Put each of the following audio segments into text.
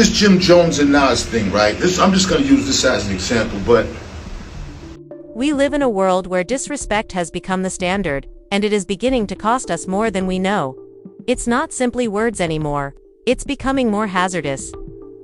This Jim Jones and Nas thing, right? I'm just going to use this as an example, but we live in a world where disrespect has become the standard, and it is beginning to cost us more than we know. It's not simply words anymore. It's becoming more hazardous.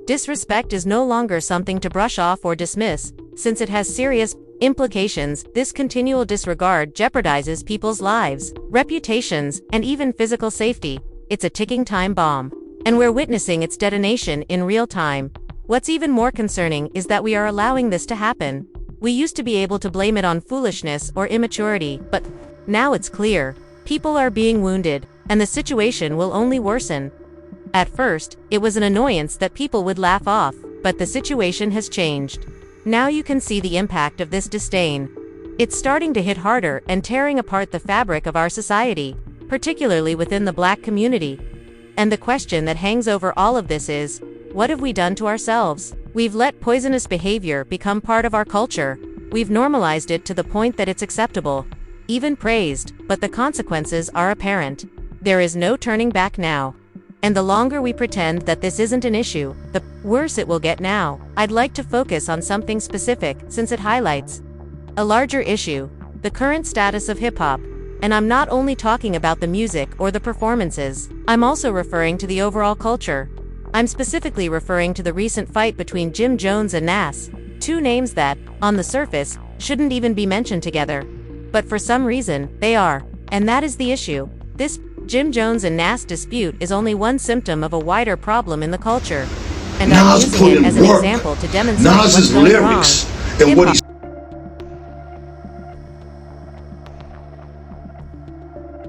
Disrespect is no longer something to brush off or dismiss, since it has serious implications. This continual disregard jeopardizes people's lives, reputations, and even physical safety. It's a ticking time bomb, and we're witnessing its detonation in real time. What's even more concerning is that we are allowing this to happen. We used to be able to blame it on foolishness or immaturity, but now it's clear. People are being wounded, and the situation will only worsen. At first, it was an annoyance that people would laugh off, but the situation has changed. Now you can see the impact of this disdain. It's starting to hit harder and tearing apart the fabric of our society, particularly within the Black community. And the question that hangs over all of this is, what have we done to ourselves? We've let poisonous behavior become part of our culture. We've normalized it to the point that it's acceptable, even praised, but the consequences are apparent. There is no turning back now. And the longer we pretend that this isn't an issue, the worse it will get now. I'd like to focus on something specific, since it highlights a larger issue, the current status of hip-hop. And I'm not only talking about the music or the performances, I'm also referring to the overall culture. I'm specifically referring to the recent fight between Jim Jones and Nas, two names that, on the surface, shouldn't even be mentioned together. But for some reason, they are. And that is the issue. This Jim Jones and Nas dispute is only one symptom of a wider problem in the culture. And I'm using it as an example to demonstrate what's going wrong. And what he's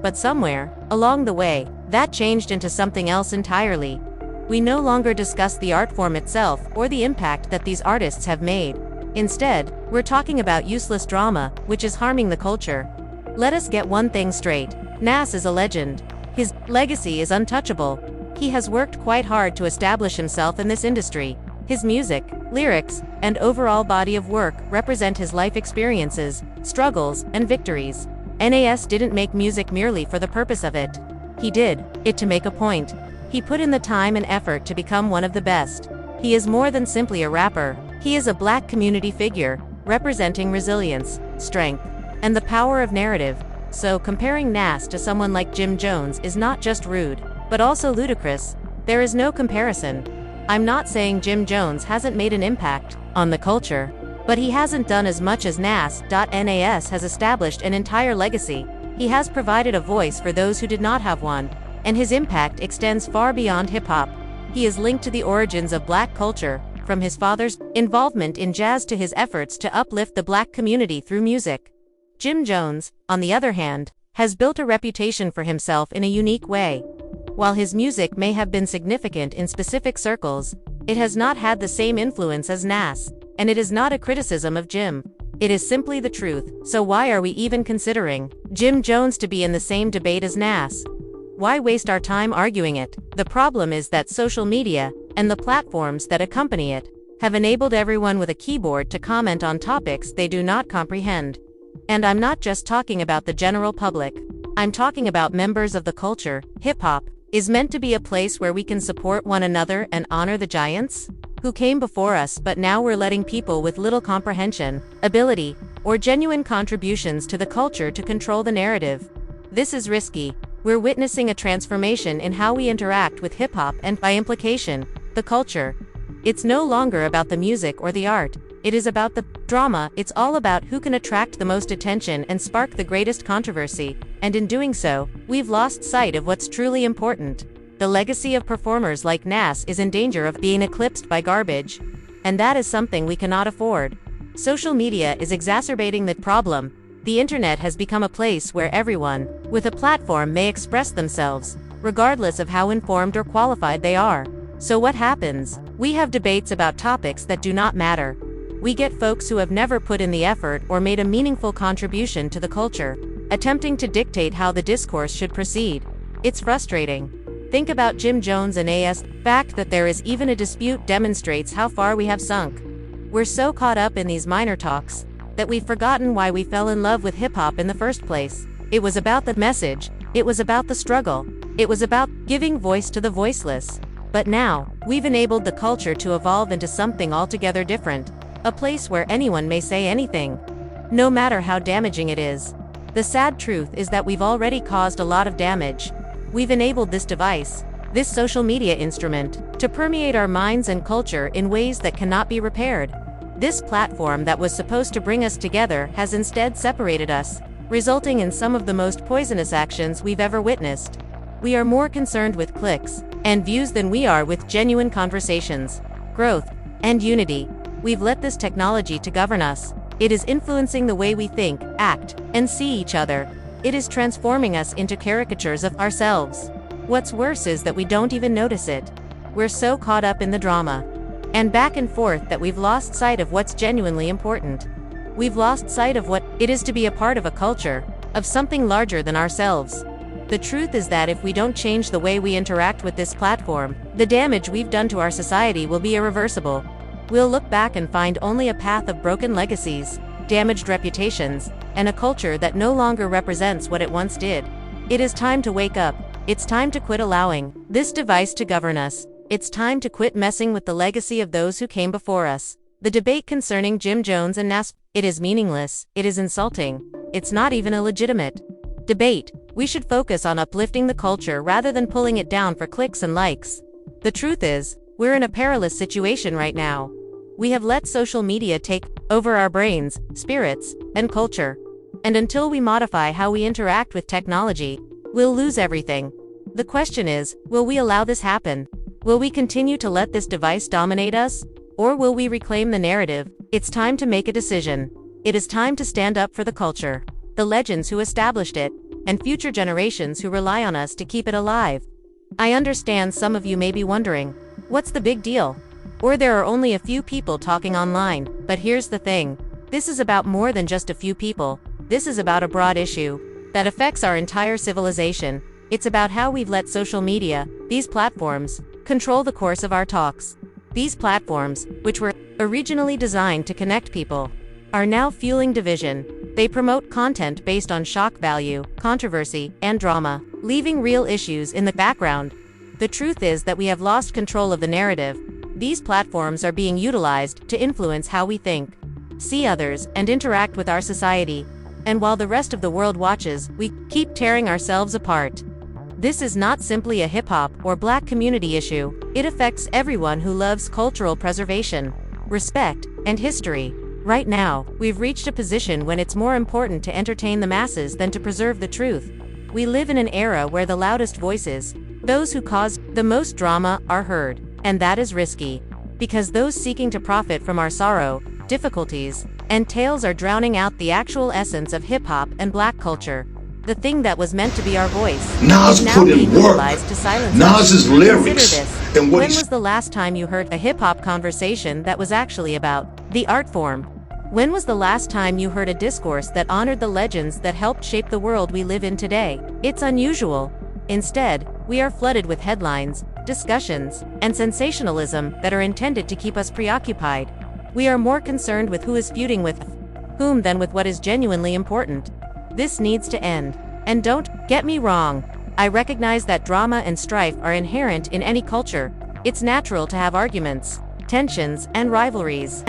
But somewhere, along the way, that changed into something else entirely. We no longer discuss the art form itself or the impact that these artists have made. Instead, we're talking about useless drama, which is harming the culture. Let us get one thing straight. Nas is a legend. His legacy is untouchable. He has worked quite hard to establish himself in this industry. His music, lyrics, and overall body of work represent his life experiences, struggles, and victories. Nas didn't make music merely for the purpose of it. He did it to make a point. He put in the time and effort to become one of the best. He is more than simply a rapper. He is a Black community figure, representing resilience, strength, and the power of narrative. So comparing Nas to someone like Jim Jones is not just rude, but also ludicrous. There is no comparison. I'm not saying Jim Jones hasn't made an impact on the culture, but he hasn't done as much as Nas. Nas has established an entire legacy. He has provided a voice for those who did not have one, and his impact extends far beyond hip-hop. He is linked to the origins of Black culture, from his father's involvement in jazz to his efforts to uplift the Black community through music. Jim Jones, on the other hand, has built a reputation for himself in a unique way. While his music may have been significant in specific circles, it has not had the same influence as Nas, and it is not a criticism of Jim. It is simply the truth. So why are we even considering Jim Jones to be in the same debate as Nas? Why waste our time arguing it? The problem is that social media, and the platforms that accompany it, have enabled everyone with a keyboard to comment on topics they do not comprehend. And I'm not just talking about the general public. I'm talking about members of the culture. Hip-hop is meant to be a place where we can support one another and honor the giants who came before us, but now we're letting people with little comprehension, ability, or genuine contributions to the culture to control the narrative. This is risky. We're witnessing a transformation in how we interact with hip-hop and, by implication, the culture. It's no longer about the music or the art. It is about the drama. It's all about who can attract the most attention and spark the greatest controversy. And in doing so, we've lost sight of what's truly important. The legacy of performers like Nas is in danger of being eclipsed by garbage. And that is something we cannot afford. Social media is exacerbating the problem. The internet has become a place where everyone with a platform may express themselves, regardless of how informed or qualified they are. So what happens? We have debates about topics that do not matter. We get folks who have never put in the effort or made a meaningful contribution to the culture, attempting to dictate how the discourse should proceed. It's frustrating. Think about Jim Jones and Nas. The fact that there is even a dispute demonstrates how far we have sunk. We're so caught up in these minor talks that we've forgotten why we fell in love with hip-hop in the first place. It was about the message. It was about the struggle. It was about giving voice to the voiceless. But now, we've enabled the culture to evolve into something altogether different. A place where anyone may say anything, no matter how damaging it is. The sad truth is that we've already caused a lot of damage. We've enabled this device, this social media instrument, to permeate our minds and culture in ways that cannot be repaired. This platform that was supposed to bring us together has instead separated us, resulting in some of the most poisonous actions we've ever witnessed. We are more concerned with clicks and views than we are with genuine conversations, growth, and unity. We've let this technology to govern us. It is influencing the way we think, act, and see each other. It is transforming us into caricatures of ourselves. What's worse is that we don't even notice it. We're so caught up in the drama and back and forth that we've lost sight of what's genuinely important. We've lost sight of what it is to be a part of a culture, of something larger than ourselves. The truth is that if we don't change the way we interact with this platform, the damage we've done to our society will be irreversible. We'll look back and find only a path of broken legacies, damaged reputations, and a culture that no longer represents what it once did. It is time to wake up. It's time to quit allowing this device to govern us. It's time to quit messing with the legacy of those who came before us. The debate concerning Jim Jones and Nas, it is meaningless, it is insulting, it's not even a legitimate debate. We should focus on uplifting the culture rather than pulling it down for clicks and likes. The truth is, we're in a perilous situation right now. We have let social media take over our brains, spirits, and culture. And until we modify how we interact with technology, we'll lose everything. The question is, will we allow this happen? Will we continue to let this device dominate us? Or will we reclaim the narrative? It's time to make a decision. It is time to stand up for the culture, the legends who established it, and future generations who rely on us to keep it alive. I understand some of you may be wondering, what's the big deal? Or there are only a few people talking online, but here's the thing. This is about more than just a few people. This is about a broad issue that affects our entire civilization. It's about how we've let social media, these platforms, control the course of our talks. These platforms, which were originally designed to connect people, are now fueling division. They promote content based on shock value, controversy, and drama, leaving real issues in the background. The truth is that we have lost control of the narrative. These platforms are being utilized to influence how we think, see others, and interact with our society. And while the rest of the world watches, we keep tearing ourselves apart. This is not simply a hip-hop or black community issue. It affects everyone who loves cultural preservation, respect, and history. Right now, we've reached a position when it's more important to entertain the masses than to preserve the truth. We live in an era where the loudest voices, those who cause the most drama, are heard. And that is risky. Because those seeking to profit from our sorrow, difficulties, and tales are drowning out the actual essence of hip-hop and black culture. The thing that was meant to be our voice Nas is now put being in work. utilized to silence us. Nas's lyrics Consider this. and what When he's was the last time you heard a hip-hop conversation that was actually about the art form? When was the last time you heard a discourse that honored the legends that helped shape the world we live in today? It's unusual. Instead, we are flooded with headlines, discussions, and sensationalism that are intended to keep us preoccupied. We are more concerned with who is feuding with whom than with what is genuinely important. This needs to end. And don't get me wrong. I recognize that drama and strife are inherent in any culture. It's natural to have arguments, tensions, and rivalries.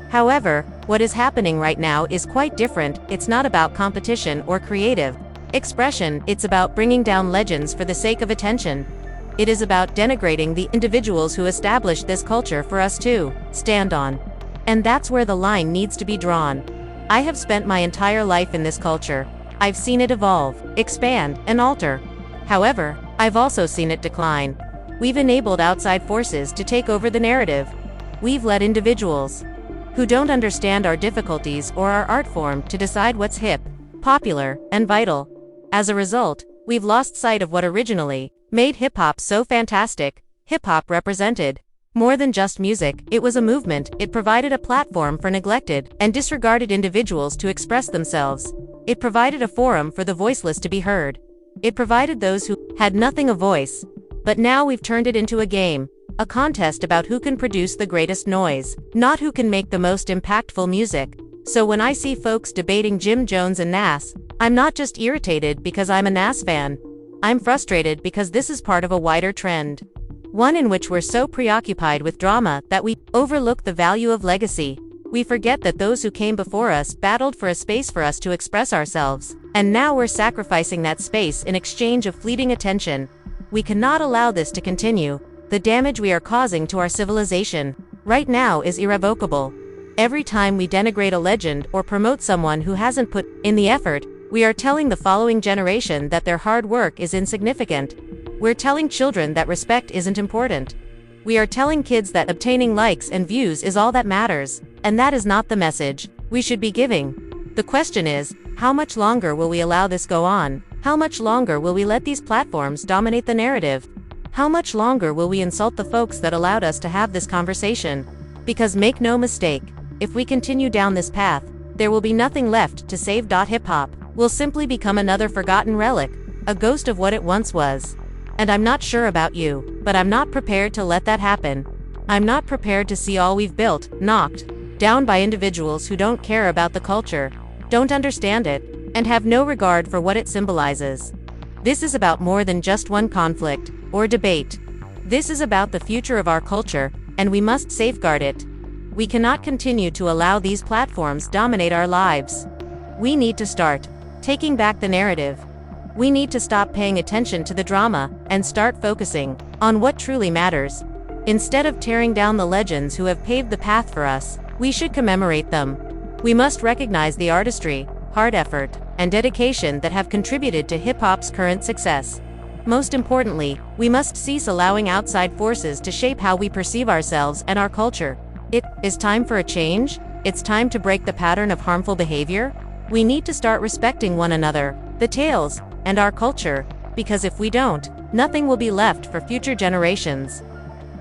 However, what is happening right now is quite different. It's not about competition or creative expression. It's about bringing down legends for the sake of attention. It is about denigrating the individuals who established this culture for us to stand on. And that's where the line needs to be drawn. I have spent my entire life in this culture. I've seen it evolve, expand, and alter. However, I've also seen it decline. We've enabled outside forces to take over the narrative. We've let individuals who don't understand our difficulties or our art form to decide what's hip, popular, and vital. As a result, we've lost sight of what originally made hip-hop so fantastic. Hip-hop represented more than just music. It was a movement. It provided a platform for neglected and disregarded individuals to express themselves. It provided a forum for the voiceless to be heard. It provided those who had nothing a voice. But now we've turned it into a game, a contest about who can produce the greatest noise, not who can make the most impactful music. So when I see folks debating Jim Jones and Nas, I'm not just irritated because I'm a Nas fan. I'm frustrated because this is part of a wider trend. One in which we're so preoccupied with drama that we overlook the value of legacy. We forget that those who came before us battled for a space for us to express ourselves, and now we're sacrificing that space in exchange of fleeting attention. We cannot allow this to continue. The damage we are causing to our civilization right now is irrevocable. Every time we denigrate a legend or promote someone who hasn't put in the effort, we are telling the following generation that their hard work is insignificant. We're telling children that respect isn't important. We are telling kids that obtaining likes and views is all that matters, and that is not the message we should be giving. The question is, how much longer will we allow this go on? How much longer will we let these platforms dominate the narrative? How much longer will we insult the folks that allowed us to have this conversation? Because make no mistake, if we continue down this path, there will be nothing left to save. Hip-hop will simply become another forgotten relic, a ghost of what it once was. And I'm not sure about you, but I'm not prepared to let that happen. I'm not prepared to see all we've built knocked down by individuals who don't care about the culture, don't understand it, and have no regard for what it symbolizes. This is about more than just one conflict or debate. This is about the future of our culture, and we must safeguard it. We cannot continue to allow these platforms dominate our lives. We need to start taking back the narrative. We need to stop paying attention to the drama and start focusing on what truly matters. Instead of tearing down the legends who have paved the path for us, we should commemorate them. We must recognize the artistry, hard effort, and dedication that have contributed to hip-hop's current success. Most importantly, we must cease allowing outside forces to shape how we perceive ourselves and our culture. It is time for a change. It's time to break the pattern of harmful behavior. We need to start respecting one another, the tales, and our culture, because if we don't, nothing will be left for future generations.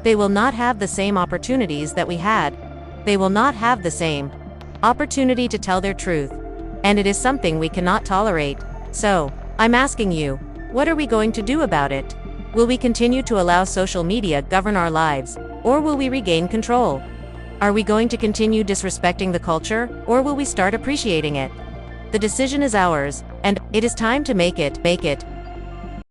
They will not have the same opportunities that we had. They will not have the same opportunity to tell their truth. And it is something we cannot tolerate. So, I'm asking you, what are we going to do about it? Will we continue to allow social media govern our lives, or will we regain control? Are we going to continue disrespecting the culture, or will we start appreciating it? The decision is ours, and it is time to make it.